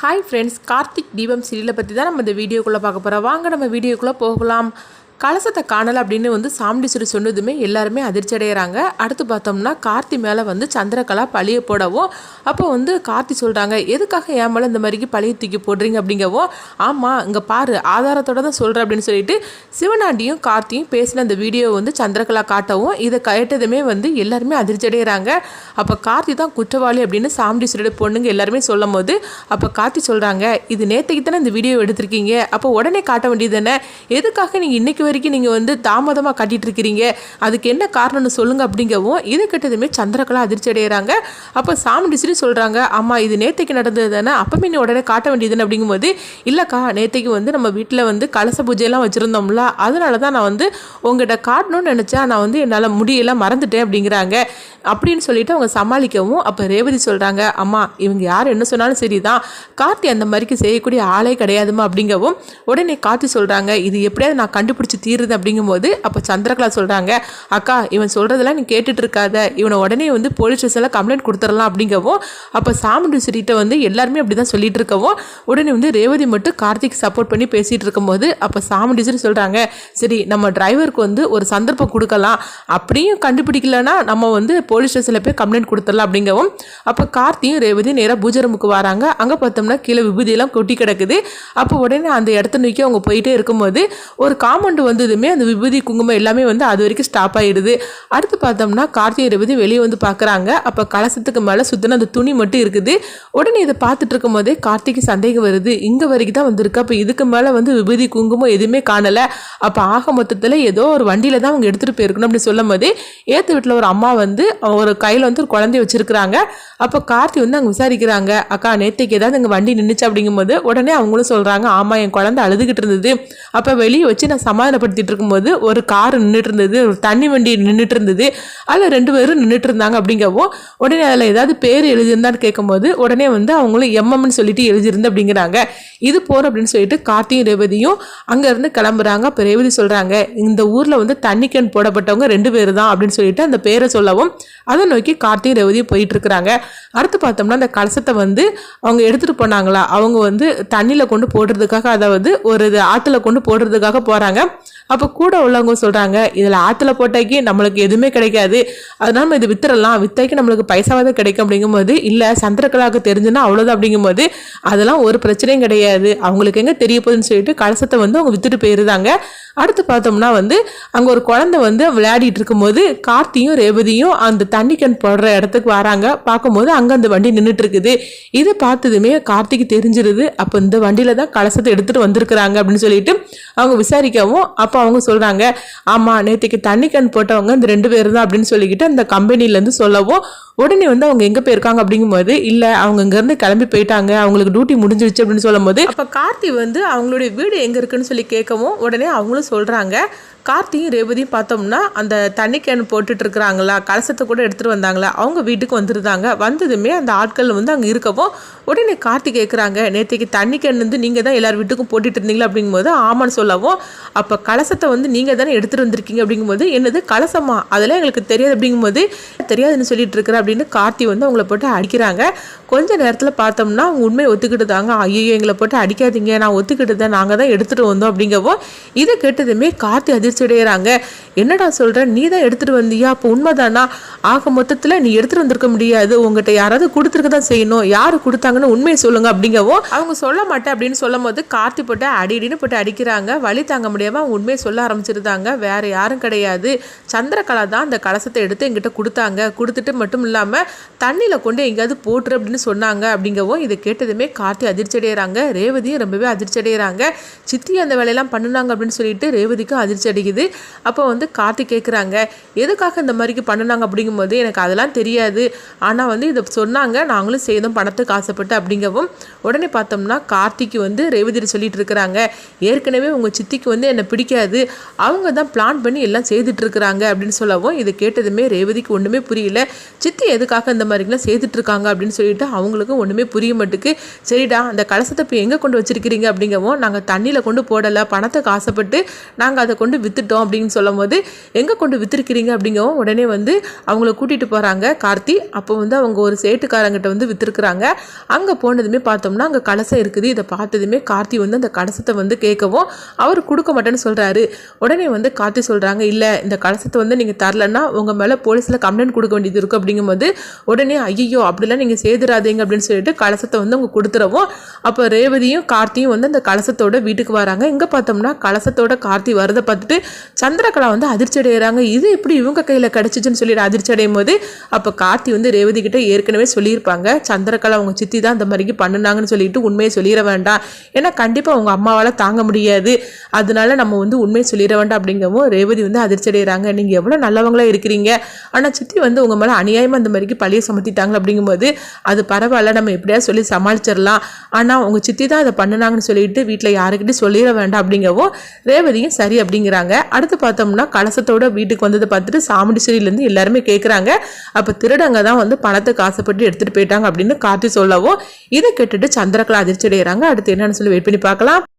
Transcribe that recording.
Hi friends, Karthik தீபம் சீரியலை பற்றி தான் நம்ம இந்த வீடியோக்குள்ளே பார்க்க போகிறோம். வாங்க நம்ம வீடியோக்குள்ளே போகலாம். கலசத்தை காணலை அப்படின்னு சாமுண்டீஸ்வரி சொன்னதுமே எல்லாருமே அதிர்ச்சி அடைகிறாங்க. அடுத்து பார்த்தோம்னா கார்த்தி மேலே சந்திரகலா பழிய போடவும் அப்போ கார்த்தி சொல்கிறாங்க, எதுக்காக என் மேலே இந்த மாதிரிக்கு பழிய தூக்கி போடுறீங்க அப்படிங்கவும், ஆமாம் இங்கே பாரு ஆதாரத்தோடு தான் சொல்கிறேன் அப்படின்னு சொல்லிட்டு சிவனாண்டியும் கார்த்தியும் பேசின அந்த வீடியோவை சந்திரகலா காட்டவும் இதை கேட்டதுமே எல்லாருமே அதிர்ச்சி அடைகிறாங்க. அப்போ கார்த்தி தான் குற்றவாளி அப்படின்னு சாமுண்டீஸ்வரியோட பொண்ணுங்க எல்லாருமே சொல்லும் போது அப்போ கார்த்தி சொல்கிறாங்க, இது நேற்றுக்கு தானே இந்த வீடியோ எடுத்திருக்கீங்க, அப்போ உடனே காட்ட வேண்டியது தானே, எதுக்காக நீங்கள் இன்றைக்கி வரைக்கும் நீங்கள் தாமதமாக காட்டிகிட்டு இருக்கிறீங்க, அதுக்கு என்ன காரணம்னு சொல்லுங்கள் அப்படிங்கவும் இதை கேட்டதுமே சந்திரகலா அதிர்ச்சி அடைகிறாங்க. அப்போ சாமுண்டீஸ்வரி சொல்கிறாங்க, ஆமாம் இது நேற்றுக்கு நடந்தது தானே, அப்போமே நீ உடனே காட்ட வேண்டியதுன்னு அப்படிங்கும்போது, இல்லைக்கா நேற்றுக்கு நம்ம வீட்டில் கலச பூஜையெல்லாம் வச்சுருந்தோம்ல, அதனால தான் நான் உங்கள்கிட்ட காட்டணும்னு நினச்சேன், நான் என்னால் முடியெல்லாம் மறந்துட்டேன் அப்படிங்கிறாங்க. அப்படின்னு சொல்லிட்டு அவங்க சமாளிக்கவும் அப்போ ரேவதி சொல்கிறாங்க, அம்மா இவங்க யார் என்ன சொன்னாலும் சரி தான், கார்த்தி அந்த மாதிரிக்கு செய்யக்கூடிய ஆளே கிடையாதுமா அப்படிங்கவும் உடனே கார்த்தி சொல்கிறாங்க, இது எப்படியாவது நான் கண்டுபிடிச்சி தீருது அப்படிங்கும்போது அப்போ சந்திரகலா சொல்கிறாங்க, அக்கா இவன் சொல்கிறதெல்லாம் நீ கேட்டுட்டு இருக்காத, இவனை உடனே போலீஸ் ஸ்டேஷனில் கம்ப்ளைண்ட் கொடுத்துடலாம் அப்படிங்கவும் அப்போ சாமுண்டீஸ்வரிகிட்ட எல்லாருமே அப்படி தான் சொல்லிட்டு இருக்கவும் உடனே ரேவதி மட்டும் கார்த்திக் சப்போர்ட் பண்ணி பேசிகிட்டு இருக்கும்போது அப்போ சாமுண்டீஸ்வரி சொல்கிறாங்க, சரி நம்ம டிரைவருக்கு ஒரு சந்தர்ப்பம் கொடுக்கலாம், அப்படியும் கண்டுபிடிக்கலன்னா நம்ம போலீஸ் ஸ்டேஷனில் போய் கம்ப்ளைண்ட் கொடுத்துடலாம் அப்படிங்கவும் அப்போ கார்த்தியும் ரேவதியும் நேராக பூஜை ரூமுக்கு வராங்க. அங்கே பார்த்தோம்னா கீழே விபூதியெல்லாம் கொட்டி கிடக்குது. அப்போ உடனே அந்த இடத்த நோக்கி அவங்க போயிட்டே இருக்கும்போது ஒரு காம்பவுண்ட் வந்ததுமே அந்த விபூதி குங்குமம் எல்லாமே அது வரைக்கும் ஸ்டாப் ஆகிடுது. அடுத்து பார்த்தோம்னா கார்த்திகை ரேவதி வெளியே பார்க்குறாங்க. அப்போ கலசத்துக்கு மேலே சுற்றின அந்த துணி மட்டும் இருக்குது. உடனே இதை பார்த்துட்டு இருக்கும் போதே கார்த்திக்கு சந்தேகம் வருது, இங்கே வரைக்கும் தான் வந்திருக்கு, அப்போ இதுக்கு மேலே விபூதி குங்குமம் எதுவுமே காணலை, அப்போ ஆக மொத்தத்தில் ஏதோ ஒரு வண்டியில் தான் அவங்க எடுத்துகிட்டு போயிருக்கணும் அப்படின்னு சொல்லும் போதே ஏற்று வீட்டில் ஒரு அம்மா ஒரு கையில் ஒரு குழந்தைய வச்சிருக்கிறாங்க. அப்போ கார்த்தி அங்கே விசாரிக்கிறாங்க, அக்கா நேற்றுக்கு ஏதாவது எங்கள் வண்டி நின்றுச்சு அப்படிங்கும்போது உடனே அவங்களும் சொல்கிறாங்க, ஆமாம் என் குழந்தை அழுதுகிட்டு இருந்தது, அப்போ வெளியே வச்சு நான் சமாதானப்படுத்திட்டு இருக்கும்போது ஒரு கார் நின்றுட்டு இருந்தது, ஒரு தண்ணி வண்டி நின்றுட்டு இருந்தது, அதில் 2 பேரும் நின்றுட்டு இருந்தாங்க அப்படிங்கவும் உடனே அதில் ஏதாவது பேர் எழுதியிருந்தான்னு கேட்கும்போது உடனே அவங்களும் எம்எம்னு சொல்லிட்டு எழுதியிருந்து அப்படிங்கிறாங்க. இது போகிற அப்படின்னு சொல்லிட்டு கார்த்தியும் ரேவதியும் அங்கேருந்து கிளம்புறாங்க. அப்போ ரேவதி சொல்கிறாங்க, இந்த ஊரில் தண்ணி கேன் போடப்பட்டவங்க 2 பேர் தான் அப்படின்னு சொல்லிட்டு அந்த பேரை சொல்லவும் அதை நோக்கி கார்த்தியும் ரேவதியும் போயிட்டு இருக்கிறாங்க. அடுத்து பார்த்தோம்னா அந்த கலசத்தை அவங்க எடுத்துகிட்டு போனாங்களா, அவங்க தண்ணியில் கொண்டு போடுறதுக்காக, அதாவது ஒரு ஆற்றுல கொண்டு போடுறதுக்காக போகிறாங்க. அப்போ கூட உள்ளவங்க சொல்கிறாங்க, இதில் ஆற்றுல போட்டாக்கி நம்மளுக்கு எதுவுமே கிடைக்காது, அதனால நம்ம இது வித்துடலாம், வித்தாக்கி நம்மளுக்கு பைசாவாக கிடைக்கும் அப்படிங்கும்போது, இல்லை சந்திரகலாவுக்கு தெரிஞ்சுன்னா அவ்வளோதான் அப்படிங்கும்போது அதெல்லாம் ஒரு பிரச்சனையும் கிடையாது, அவங்களுக்கு எங்கே தெரிய போகுதுன்னு சொல்லிட்டு கலசத்தை அவங்க வித்துட்டு போயிருந்தாங்க. அடுத்து பார்த்தோம்னா அங்கே ஒரு குழந்தை விளையாடிட்டு இருக்கும்போது கார்த்தியும் ரேவதியும் அந்த தண்ணி கேன் போடுற இடத்துக்கு வராங்க. பார்க்கும்போது அங்கே அந்த வண்டி நின்றுட்டு இருக்குது. இதை பார்த்ததுமே கார்த்திக்கு தெரிஞ்சிருது, அப்போ இந்த வண்டியில தான் கலசத்தை எடுத்துட்டு வந்திருக்கிறாங்க அப்படின்னு சொல்லிட்டு அவங்க விசாரிக்கவும் அப்போ அவங்க சொல்றாங்க, ஆமா நேற்றுக்கு தண்ணி கேன் போட்டவங்க இந்த 2 பேர் தான் அப்படின்னு சொல்லிக்கிட்டு அந்த கம்பெனிலேருந்து சொல்லவும் உடனே அவங்க எங்கே போயிருக்காங்க அப்படிங்கும்போது, இல்லை அவங்க இங்கேருந்து கிளம்பி போயிட்டாங்க, அவங்களுக்கு டியூட்டி முடிஞ்சிருச்சு அப்படின்னு சொல்லும் போது அப்போ கார்த்தி அவங்களுடைய வீடு எங்கே இருக்குன்னு சொல்லி கேட்கவும் உடனே அவங்களும் சொல்கிறாங்க, கார்த்தியும் ரேவதியும் பார்த்தோம்னா அந்த தண்ணி கேன் போட்டுட்டு இருக்கிறாங்களா, கலசத்தை கூட எடுத்துகிட்டு வந்தாங்களா, அவங்க வீட்டுக்கு வந்துருந்தாங்க. வந்ததுமே அந்த ஆட்கள் அங்கே இருக்கவும் உடனே கார்த்தி கேட்குறாங்க, நேற்றுக்கு தண்ணி கேன் நீங்கள் தான் எல்லார் வீட்டுக்கும் போட்டுட்டு இருந்தீங்களா அப்படிங்கும்போது ஆமான்னு சொல்லவும் அப்போ கலசத்தை நீங்கள் தானே எடுத்துகிட்டு வந்திருக்கீங்க அப்படிங்கும்போது, என்னது கலசமா, அதெல்லாம் எங்களுக்கு தெரியாது அப்படிங்கும்போது, தெரியாதுன்னு சொல்லிட்டு இருக்கிற அப்படின்னு கார்த்தி அவங்கள போட்டு அடிக்கிறாங்க. கொஞ்ச நேரத்தில் பார்த்தோம்னா அவங்க உண்மையை ஒத்துக்கிட்டு தாங்க, ஐயோ எங்களை போட்டு அடிக்காதீங்க, நான் ஒத்துக்கிட்டு தான், நாங்கள் தான் எடுத்துகிட்டு வந்தோம் அப்படிங்கவும் இதை கேட்டதுமே கார்த்தி அதிர்ச்சி அடைகிறாங்க. என்னடா சொல்கிற, நீ தான் எடுத்துகிட்டு வந்தியா, அப்போ உண்மைதானா, ஆக மொத்தத்தில் நீ எடுத்துகிட்டு வந்திருக்க முடியாது, உங்கள்கிட்ட யாராவது கொடுத்துருக்க தான் செய்யணும், யார் கொடுத்தாங்கன்னு உண்மையை சொல்லுங்க அப்படிங்கவும் அவங்க சொல்ல மாட்டேன் அப்படின்னு சொல்லும் போது கார்த்தி போட்டு அடின்னு போட்டு அடிக்கிறாங்க. வழி தாங்க முடியாமல் அவங்க உண்மையை சொல்ல ஆரம்பிச்சிருந்தாங்க, வேற யாரும் கிடையாது, சந்திரகலா தான் அந்த கலசத்தை எடுத்து எங்கிட்ட கொடுத்தாங்க, கொடுத்துட்டு மட்டும் இல்லாமல் தண்ணியில் கொண்டு எங்கேயாவது போட்டுரு அப்படின்னு சொன்னாங்க அப்படிங்கவும் இதை கேட்டதுமே கார்த்தி அதிர்ச்சி அடைகிறாங்க. ரேவதியும் ரொம்பவே அதிர்ச்சி அடைகிறாங்க. சித்தி அந்த வேலையெல்லாம் பண்ணுனாங்க அப்படின்னு சொல்லிட்டு ரேவதிக்கும் அதிர்ச்சி அடைக்குது. அப்போ கார்த்தி கேட்குறாங்க, எதுக்காக இந்த மாதிரிக்கு பண்ணினாங்க அப்படிங்கும்போது, எனக்கு அதெல்லாம் தெரியாது, ஆனால் இதை சொன்னாங்க, நாங்களும் செய்தோம் பணத்துக்கு ஆசைப்பட்டு அப்படிங்கவும் உடனே பார்த்தோம்னா கார்த்திக்கு ரேவதி சொல்லிட்டு இருக்கிறாங்க, ஏற்கனவே உங்கள் சித்திக்கு என்னை பிடிக்காது, அவங்க தான் பிளான் பண்ணி எல்லாம் செய்துட்டு இருக்கிறாங்க அப்படின்னு சொல்லவும் இதை கேட்டதுமே ரேவதிக்கு ஒன்றுமே புரியல. சித்தி எதுக்காக இந்த மாதிரிலாம் செய்துட்டு இருக்காங்க அப்படின்னு சொல்லிட்டு அவங்களுக்கும் ஒன்றுமே புரிய மாட்டுக்கு. சரிடா அந்த கலசத்தை இப்போ எங்கே கொண்டு வச்சிருக்கிறீங்க அப்படிங்கவும், நாங்கள் தண்ணியில் கொண்டு போடலை, பணத்துக்கு ஆசைப்பட்டு நாங்கள் அதை கொண்டு வித்துட்டோம் அப்படின்னு சொல்லும் போது எங்கே கொண்டு விற்றுருக்கிறீங்க அப்படிங்கவும் உடனே வந்து அவங்கள கூட்டிகிட்டு போகிறாங்க கார்த்தி. அப்போ வந்து அவங்க ஒரு சேட்டுக்காரங்கிட்ட வந்து விற்றுருக்குறாங்க. அங்கே போனதுமே பார்த்தோம்னா அங்கே கலசம் இருக்குது. இதை பார்த்ததுமே கார்த்தி வந்து அந்த கலசத்தை வந்து கேட்கவும் அவர் கொடுக்க மாட்டேன்னு சொல்கிறாரு. உடனே வந்து கார்த்தி சொல்கிறாங்க, இல்லை இந்த கலசத்தை வந்து நீங்கள் தரலன்னா உங்கள் மேலே போலீஸில் கம்ப்ளைண்ட் கொடுக்க வேண்டியது இருக்கும் அப்படிங்கும்போது உடனே ஐயோ அப்படிலாம் நீங்கள் செய்திடாதீங்க அப்படின்னு சொல்லிட்டு கலசத்தை வந்து அவங்க கொடுத்துறவும் அப்போ ரேவதியும் கார்த்தியும் வந்து அந்த கலசத்தோட வீட்டுக்கு வராங்க. இங்கே பார்த்தோம்னா கலசத்தோட கார்த்தி வரதை பார்த்துட்டு சந்திரகலா வந்து அதிர்ச்சி அடைகிறாங்க. இது எப்படி இவங்க கையில் கிடச்சிச்சுன்னு சொல்லிட்டு அதிர்ச்சி அடையும் போது அப்போ கார்த்தி வந்து ரேவதி கிட்ட ஏற்கனவே சொல்லியிருப்பாங்க, சந்திரகலா அவங்க சித்தி தான் அந்த மாதிரிக்கு பண்ணுனாங்கன்னு சொல்லிட்டு உண்மையை சொல்லிட வேண்டாம், ஏன்னா கண்டிப்பாக அவங்க அம்மாவால் தாங்க முடியாது, அதனால நம்ம வந்து உண்மையை சொல்லிட வேண்டாம் அப்படிங்கவும் ரேவதி வந்து அதிர்ச்சி அடைகிறாங்க. நீங்கள் எவ்வளோ நல்லவங்களா இருக்கிறீங்க, ஆனால் சித்தி வந்து உங்கள் மேலே அநியாயமாக அந்த மாதிரிக்கு பழியை சமத்திட்டாங்க அப்படிங்கும்போது அது பரவாயில்ல, நம்ம எப்படியாவது சொல்லி சமாளிச்சிடலாம், ஆனால் உங்கள் சித்தி தான் அதை பண்ணுனாங்கன்னு சொல்லிட்டு வீட்டில் யாருக்கிட்டையும் சொல்லிட வேண்டாம் அப்படிங்கவும் ரேவதியும் சரி அப்படிங்கிறாங்க. அடுத்து பார்த்தோம்னா கலசத்தோட வீட்டுக்கு வந்ததை பார்த்துட்டு சாமுண்டீஸ்வரியிலேருந்து எல்லாருமே கேட்குறாங்க. அப்போ திருடங்க தான் வந்து பணத்தை காசப்பட்டு எடுத்துகிட்டு போயிட்டாங்க அப்படின்னு கார்த்தி சொல்லவும் இதை கேட்டுட்டு சந்திரகலா அதிர்ச்சி அடைகிறாங்க. அடுத்து என்னன்னு சொல்லி வெயிட் பண்ணி பார்க்கலாம்.